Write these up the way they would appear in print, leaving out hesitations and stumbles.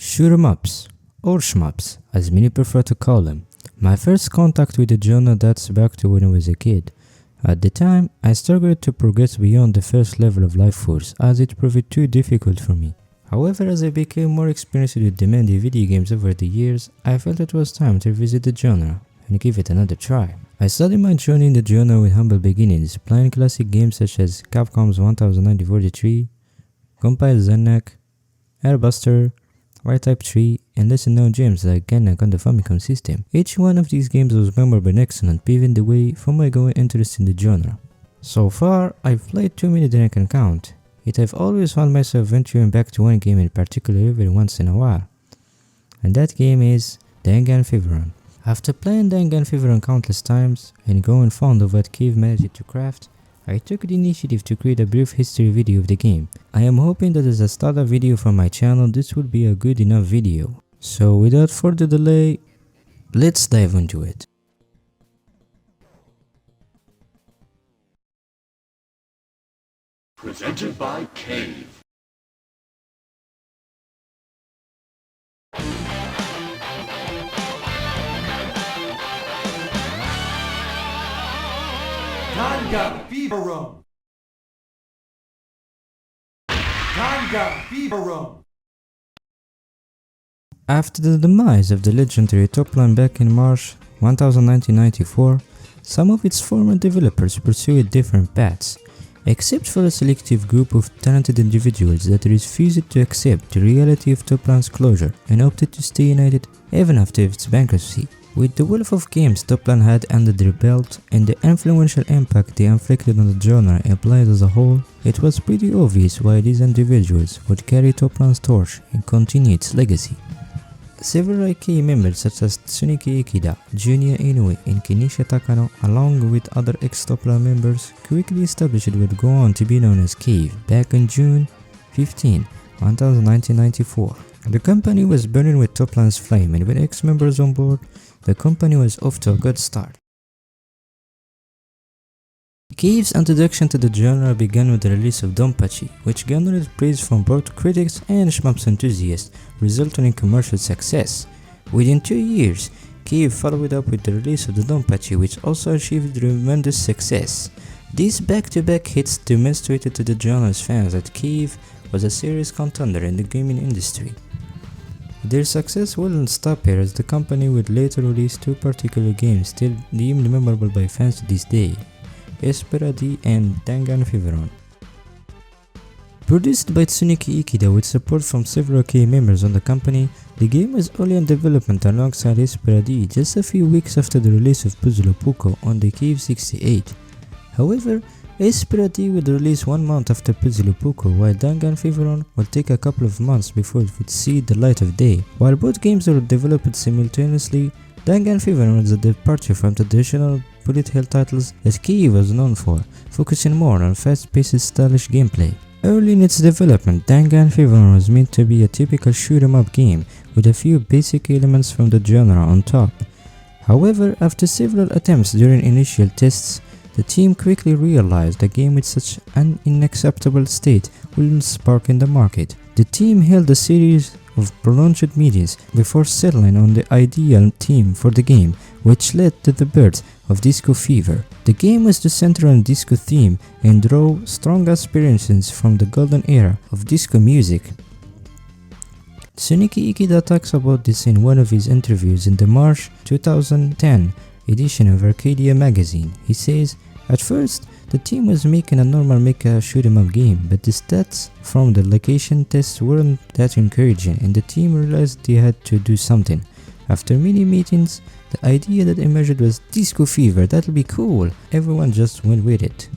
Shmups, or Shmups, as many prefer to call them. My first contact with the genre dates back to when I was a kid. At the time, I struggled to progress beyond the first level of Life Force as it proved too difficult for me. However, as I became more experienced with demanding video games over the years, I felt it was time to revisit the genre and give it another try. I started my journey in the genre with humble beginnings, playing classic games such as Capcom's 1943, Gunpei Zenek, Airbuster, Y-Type 3, and lesser-known games like Ganak on the Famicom system. Each one of these games was memorable and excellent, paving the way for my growing interest in the genre. So far, I've played too many that I can count, yet I've always found myself venturing back to one game in particular every once in a while. And that game is Dangun Feveron. After playing Dangun Feveron countless times and growing fond of what Cave managed to craft, I took the initiative to create a brief history video of the game. I am hoping that as a startup video for my channel, this will be a good enough video. So without further delay, let's dive into it. Presented by Cave. Dangun Feveron. Dangun Feveron. After the demise of the legendary top line back in March 1994, some of its former developers pursued different paths, except for a selective group of talented individuals that refused to accept the reality of top line's closure and opted to stay united even after its bankruptcy. With the wealth of games Top Line had under their belt and the influential impact they inflicted on the genre applied as a whole, it was pretty obvious why these individuals would carry Top Line's torch and continue its legacy. Several key members such as Tsuneki Ikeda, Junya Inoue, and Kenisha Takano, along with other ex-Top Line members, quickly established what would go on to be known as Cave back on June 15, 1994. The company was burning with Top Line's flame, and with ex-members on board, the company was off to a good start. Cave's introduction to the genre began with the release of Donpachi, which garnered praise from both critics and Shmups enthusiasts, resulting in commercial success. Within 2 years, Cave followed up with the release of the Donpachi, which also achieved tremendous success. These back-to-back hits demonstrated to the genre's fans that Cave was a serious contender in the gaming industry. Their success wouldn't stop here, as the company would later release two particular games still deemed memorable by fans to this day, Exhilarating and Dangun Feveron. Produced by Tsuneki Ikeda with support from several key members on the company, the game was early in development alongside Exhilarating just a few weeks after the release of Puzzle Puko on the Cave 68. However, Exhilarating would release 1 month after Puzzle Puko, while Dangun Feveron would take a couple of months before it would see the light of day. While both games were developed simultaneously, Dangun Feveron was a departure from traditional bullet hell titles that Cave was known for, focusing more on fast-paced stylish gameplay. Early in its development, Dangun Feveron was meant to be a typical shoot-'em-up game with a few basic elements from the genre on top. However, after several attempts during initial tests, the team quickly realized a game with such an unacceptable state wouldn't spark in the market. The team held a series of prolonged meetings before settling on the ideal theme for the game, which led to the birth of Disco Fever. The game was to center on disco theme and draw strong aspirations from the golden era of disco music. Tsuneki Ikeda talks about this in one of his interviews in the March 2010 edition of Arcadia magazine. He says, "At first, the team was making a normal mecha shoot-'em-up game, but the stats from the location tests weren't that encouraging, and the team realized they had to do something. After many meetings, the idea that emerged was Disco Fever, that'll be cool. Everyone just went with it."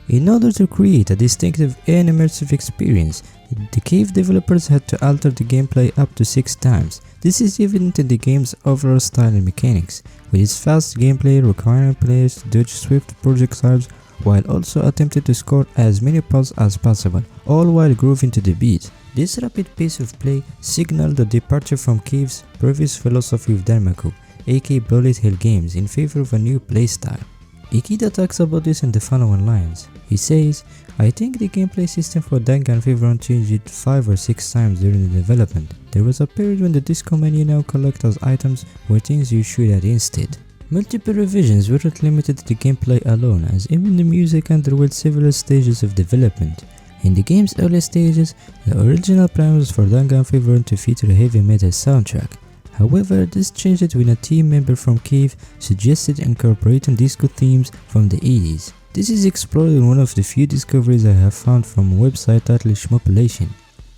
In order to create a distinctive and immersive experience, the Cave developers had to alter the gameplay up to 6 times. This is evident in the game's overall style and mechanics, with its fast gameplay requiring players to dodge swift projectiles while also attempting to score as many pulls as possible, all while grooving to the beat. This rapid pace of play signaled a departure from Cave's previous philosophy of Danmaku, aka bullet hell games, in favor of a new playstyle. Ikeda talks about this in the following lines. He says, "I think the gameplay system for Dangun Feveron changed 5 or 6 times during the development. There was a period when the disco menu now collects as items were things you shoot at instead." Multiple revisions weren't limited to gameplay alone, as even the music underwent several stages of development. In the game's early stages, the original plan was for Dangun Feveron to feature a heavy metal soundtrack. However, this changed when a team member from Cave suggested incorporating disco themes from the 80s. This is explored in one of the few discoveries I have found from a website titled Shmup.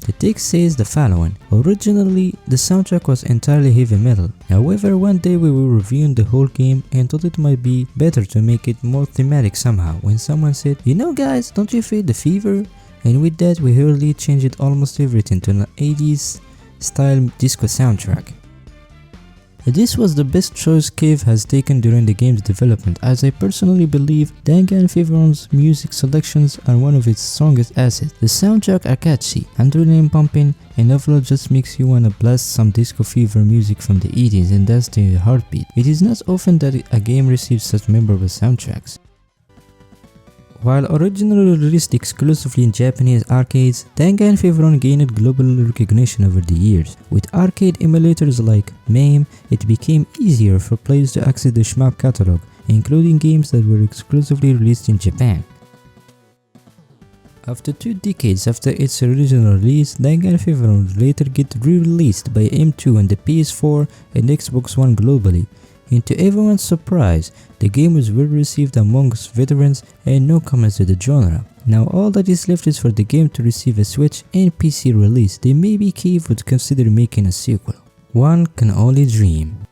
The text says the following: "Originally, the soundtrack was entirely heavy metal. However, one day we were reviewing the whole game and thought it might be better to make it more thematic somehow, when someone said, 'You know guys, don't you feel the fever?' And with that we hurriedly changed almost everything to an 80s style disco soundtrack." This was the best choice Cave has taken during the game's development, as I personally believe Dangun Feveron's music selections are one of its strongest assets. The soundtrack are catchy, adrenaline pumping, and overall just makes you wanna blast some disco fever music from the 80s and dance to your heartbeat. It is not often that a game receives such memorable soundtracks. While originally released exclusively in Japanese arcades, Dangun Feveron gained global recognition over the years. With arcade emulators like MAME, it became easier for players to access the Shmup catalog, including games that were exclusively released in Japan. After 2 decades after its original release, Dangun Feveron would later get re-released by M2 on the PS4 and Xbox One globally. And to everyone's surprise, the game was well received amongst veterans and newcomers to the genre. Now all that is left is for the game to receive a Switch and PC release. Then maybe Cave would consider making a sequel. One can only dream.